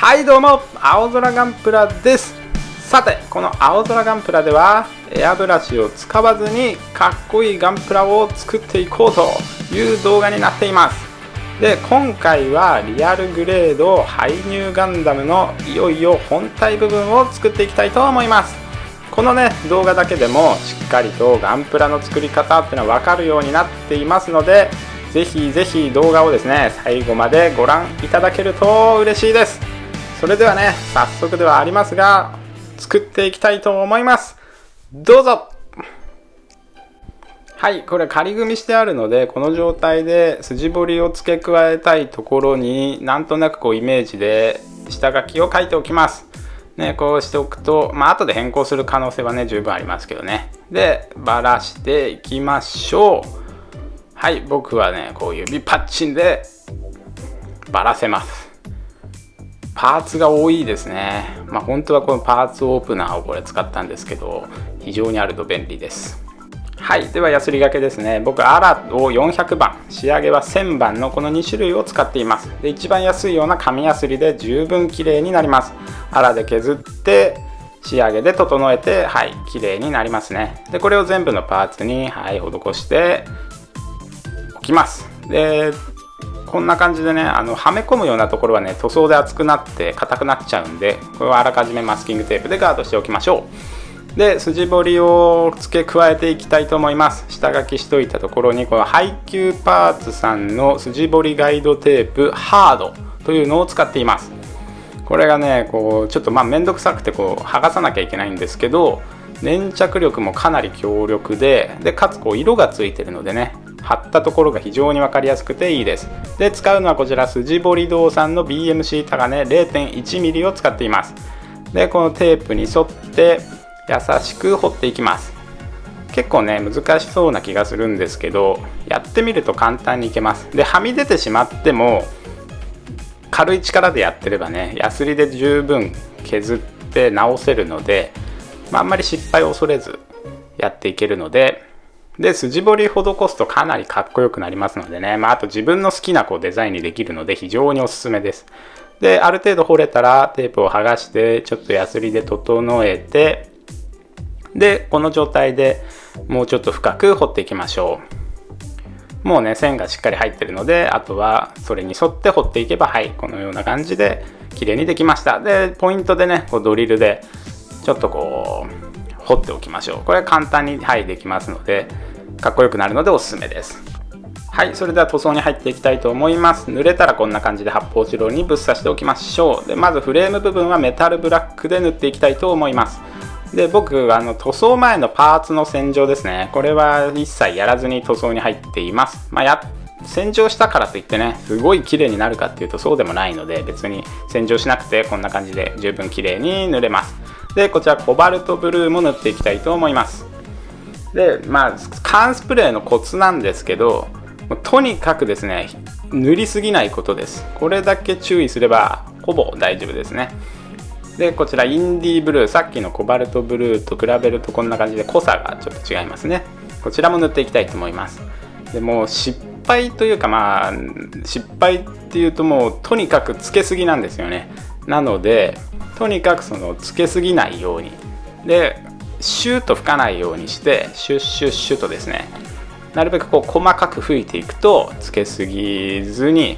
はいどうも、青空ガンプラです。さて、この青空ガンプラではエアブラシを使わずにかっこいいガンプラを作っていこうという動画になっています。で、今回はリアルグレードハイニューガンダムのいよいよ本体部分を作っていきたいと思います。このね、動画だけでもしっかりとガンプラの作り方っていうのは分かるようになっていますので、ぜひぜひ動画をですね、最後までご覧いただけると嬉しいです。それではね、早速ではありますが、作っていきたいと思います。どうぞ。はい、これ仮組みしてあるので、この状態で筋彫りを付け加えたいところになんとなくこうイメージで下書きを書いておきます。ね、こうしておくと、後で変更する可能性はね、十分ありますけどね。で、ばらしていきましょう。はい、僕はね、こう指パッチンでばらせます。パーツが多いですね。本当はこのパーツオープナーをこれ使ったんですけど、非常にあると便利です。はい、ではヤスリがけですね。僕アラを400番、仕上げは1000番のこの2種類を使っています。で、一番安いような紙ヤスリで十分綺麗になります。アラで削って仕上げで整えて、はい、綺麗になりますね。で、これを全部のパーツに、はい、施しておきます。で、こんな感じでね、はめ込むようなところはね、塗装で厚くなって硬くなっちゃうんで、これはあらかじめマスキングテープでガードしておきましょう。で、筋彫りを付け加えていきたいと思います。下書きしといたところに、このハイキューパーツさんの筋彫りガイドテープハードというのを使っています。これがね、こうちょっとめんどくさくてこう剥がさなきゃいけないんですけど、粘着力もかなり強力で、かつこう色がついてるのでね、貼ったところが非常に分かりやすくていいです。で、使うのはこちら筋彫り堂さんの BMC タガネ 0.1mm を使っています。で、このテープに沿って優しく彫っていきます。結構ね、難しそうな気がするんですけど、やってみると簡単にいけます。で、はみ出てしまっても軽い力でやってればね、ヤスリで十分削って直せるので、あんまり失敗を恐れずやっていけるので、筋彫り施すとかなりかっこよくなりますのでね、あと自分の好きなデザインにできるので非常におすすめです。で、ある程度彫れたらテープを剥がしてちょっとヤスリで整えて、で、この状態でもうちょっと深く彫っていきましょう。もうね、線がしっかり入ってるので、あとはそれに沿って彫っていけば、はい、このような感じで綺麗にできました。で、ポイントでね、ドリルでちょっと彫っておきましょう。これは簡単に、はい、できますので、かっこよくなるのでおすすめです。はい、それでは塗装に入っていきたいと思います。濡れたらこんな感じで発泡スチロールにぶっ刺しておきましょう。で、まずフレーム部分はメタルブラックで塗っていきたいと思います。で、僕塗装前のパーツの洗浄ですね、これは一切やらずに塗装に入っています。洗浄したからといってね、すごい綺麗になるかっていうとそうでもないので、別に洗浄しなくてこんな感じで十分綺麗に塗れます。で、こちらコバルトブルーも塗っていきたいと思います。で、缶スプレーのコツなんですけど、とにかくですね、塗りすぎないことです。これだけ注意すればほぼ大丈夫ですね。で、こちらインディーブルー、さっきのコバルトブルーと比べるとこんな感じで濃さがちょっと違いますね。こちらも塗っていきたいと思います。でも失敗というか、失敗っていうともうとにかくつけすぎなんですよね。なのでとにかくつけすぎないようにで、シューッと吹かないようにしてシュッシュッシュッとですね、なるべく細かく吹いていくとつけすぎずに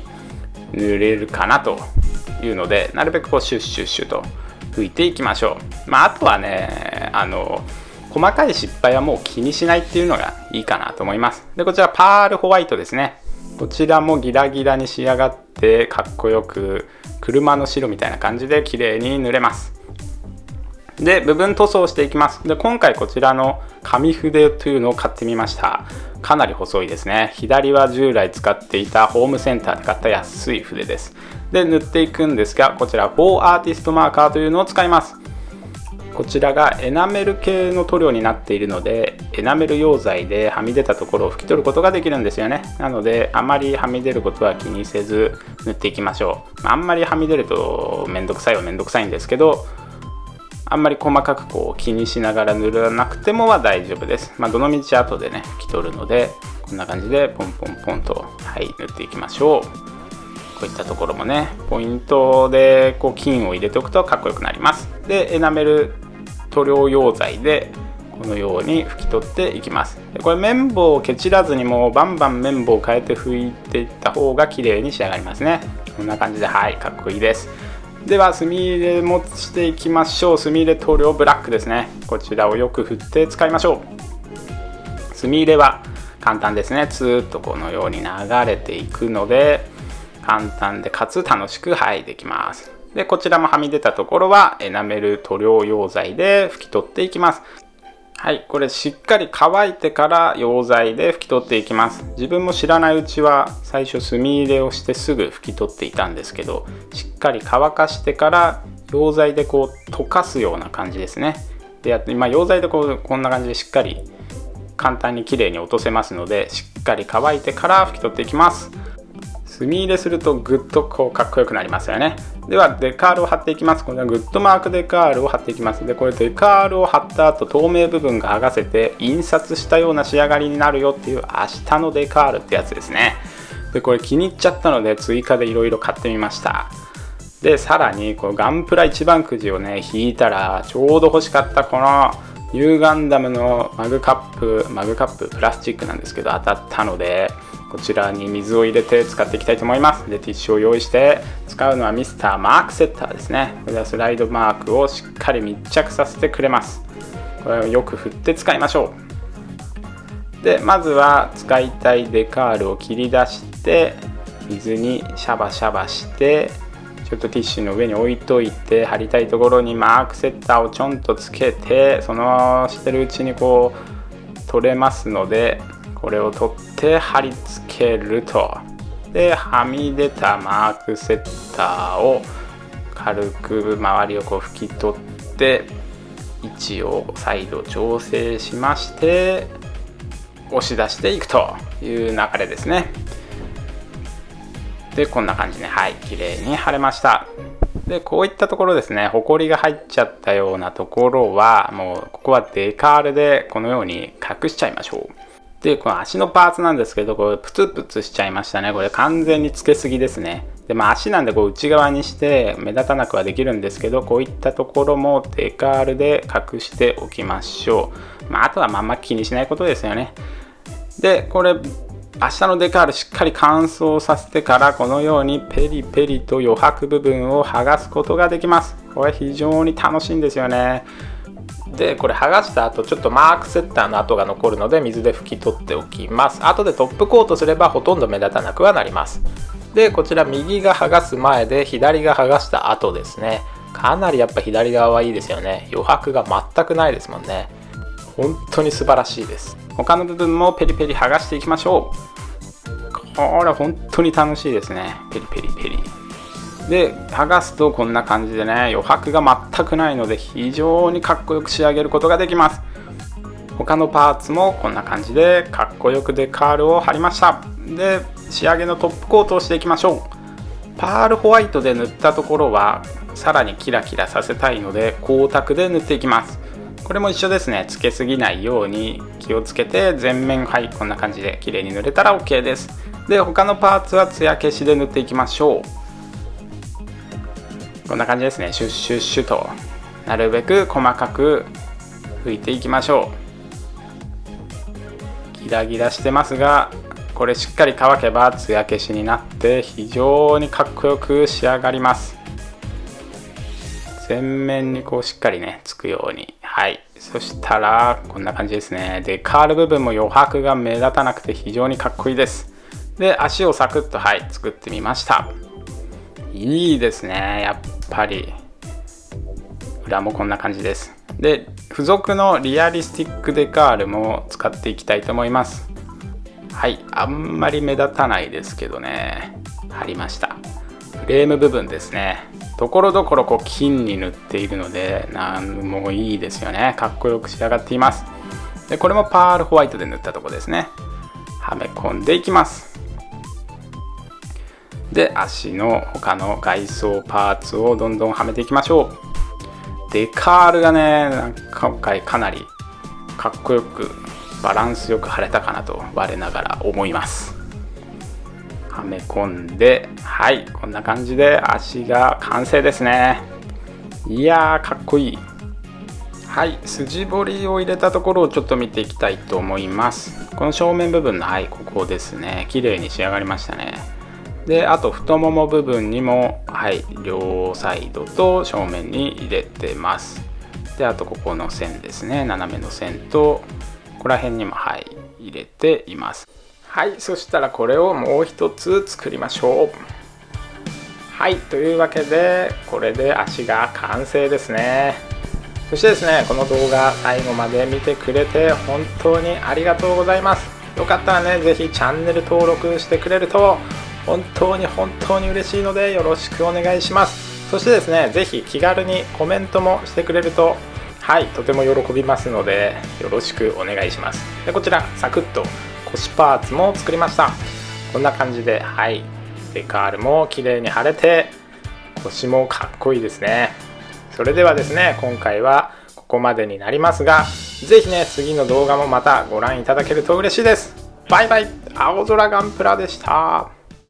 塗れるかなというので、なるべくシュッシュッシュッと吹いていきましょう。あとはね、細かい失敗はもう気にしないっていうのがいいかなと思います。で、こちらパールホワイトですね。こちらもギラギラに仕上がってかっこよく車の白みたいな感じで綺麗に塗れます。で、部分塗装していきます。で、今回こちらの紙筆というのを買ってみました。かなり細いですね。左は従来使っていたホームセンターで買った安い筆です。で、塗っていくんですが、こちらフォーアーティストマーカーというのを使います。こちらがエナメル系の塗料になっているので、エナメル溶剤ではみ出たところを拭き取ることができるんですよね。なのであまりはみ出ることは気にせず塗っていきましょう。あんまりはみ出るとめんどくさいはめんどくさいんですけど、あんまり細かく気にしながら塗らなくてもは大丈夫です。どのみち後でね拭き取るので、こんな感じでポンポンポンと、はい、塗っていきましょう。ういったところもねポイントでこう金を入れておくとかっこよくなります。でエナメル塗料溶剤でこのように拭き取っていきます。これ綿棒をケチらずにもうバンバン綿棒を変えて拭いていった方が綺麗に仕上がりますね。こんな感じではいかっこいいです。では墨入れもしていきましょう。墨入れ塗料ブラックですね。こちらをよく振って使いましょう。墨入れは簡単ですね。ツーッとこのように流れていくので簡単でかつ楽しくできます。でこちらもはみ出たところはエナメル塗料溶剤で拭き取っていきます。はい、これしっかり乾いてから溶剤で拭き取っていきます。自分も知らないうちは最初墨入れをしてすぐ拭き取っていたんですけど、しっかり乾かしてから溶剤でこう溶かすような感じですね。で今溶剤でこんな感じでしっかり簡単にきれいに落とせますので、しっかり乾いてから拭き取っていきます。墨入れするとぐっとこうかっこよくなりますよね。ではデカールを貼っていきます。これはグッドマークデカールを貼っていきます。でこれデカールを貼った後透明部分が剥がせて印刷したような仕上がりになるよっていう明日のデカールってやつですね。でこれ気に入っちゃったので追加でいろいろ買ってみました。でさらにこのガンプラ一番くじをね引いたらちょうど欲しかったこのニューガンダムのマグカッププラスチックなんですけど当たったので、こちらに水を入れて使っていきたいと思います。でティッシュを用意して使うのはミスターマークセッターですね。これはスライドマークをしっかり密着させてくれます。これをよく振って使いましょう。でまずは使いたいデカールを切り出して水にシャバシャバしてちょっとティッシュの上に置いといて、貼りたいところにマークセッターをちょんとつけて、そのしてるうちにこう取れますのでこれを取って貼り付けると。ではみ出たマークセッターを軽く周りをこう拭き取って位置を再度調整しまして押し出していくという流れですね。でこんな感じで綺麗に貼れました。でこういったところですね、ホコリが入っちゃったようなところはもうここはデカールでこのように隠しちゃいましょう。でこの足のパーツなんですけど、これプツプツしちゃいましたね。これ完全につけすぎですね。で足なんでこう内側にして目立たなくはできるんですけど、こういったところもデカールで隠しておきましょう。あとはあんま気にしないことですよね。でこれ明日のデカールしっかり乾燥させてからこのようにペリペリと余白部分を剥がすことができます。これ非常に楽しいんですよね。でこれ剥がした後ちょっとマークセッターの跡が残るので水で拭き取っておきます。後でトップコートすればほとんど目立たなくはなります。でこちら右が剥がす前で左が剥がした後ですね。かなりやっぱ左側はいいですよね。余白が全くないですもんね。本当に素晴らしいです。他の部分もペリペリ剥がしていきましょう。これ本当に楽しいですね。ペリペリペリで剥がすとこんな感じでね、余白が全くないので非常にかっこよく仕上げることができます。他のパーツもこんな感じでかっこよくデカールを貼りました。で仕上げのトップコートをしていきましょう。パールホワイトで塗ったところはさらにキラキラさせたいので光沢で塗っていきます。これも一緒ですね。つけすぎないように気をつけて全面こんな感じで綺麗に塗れたら OK です。で他のパーツはツヤ消しで塗っていきましょう。こんな感じですね。シュッシュッシュとなるべく細かく拭いていきましょう。ギラギラしてますがこれしっかり乾けばツヤ消しになって非常にかっこよく仕上がります。全面にこうしっかりねつくように。そしたらこんな感じですね。デカール部分も余白が目立たなくて非常にかっこいいです。で足をサクッと作ってみました。いいですね。やっぱり裏もこんな感じです。で付属のリアリスティックデカールも使っていきたいと思います。あんまり目立たないですけどね貼りました。フレーム部分ですね。ところどころ金に塗っているのでもういいですよね。かっこよく仕上がっています。でこれもパールホワイトで塗ったところですね。はめ込んでいきます。で足の他の外装パーツをどんどんはめていきましょう。デカールがね今回かなりかっこよくバランスよく貼れたかなと我ながら思います。はめ込んで、はい、こんな感じで足が完成ですね。いやーかっこいい。はい、筋彫りを入れたところをちょっと見ていきたいと思います。この正面部分の、はい、ここですね。綺麗に仕上がりましたね。で、あと太もも部分にも、はい、両サイドと正面に入れてます。で、あとここの線ですね。斜めの線と、ここら辺にも、はい、入れています。はい、そしたらこれをもう一つ作りましょう。はい、というわけで、これで足が完成ですね。そしてですね、この動画最後まで見てくれて本当にありがとうございます。よかったらね、ぜひチャンネル登録してくれると本当に嬉しいのでよろしくお願いします。そしてですね、ぜひ気軽にコメントもしてくれると、はい、とても喜びますのでよろしくお願いします。で、こちらサクッと腰パーツも作りました。こんな感じで、はい、デカールも綺麗に貼れて腰もかっこいいですね。それではですね、今回はここまでになりますが、ぜひね、次の動画もまたご覧いただけると嬉しいです。バイバイ、青空ガンプラでした。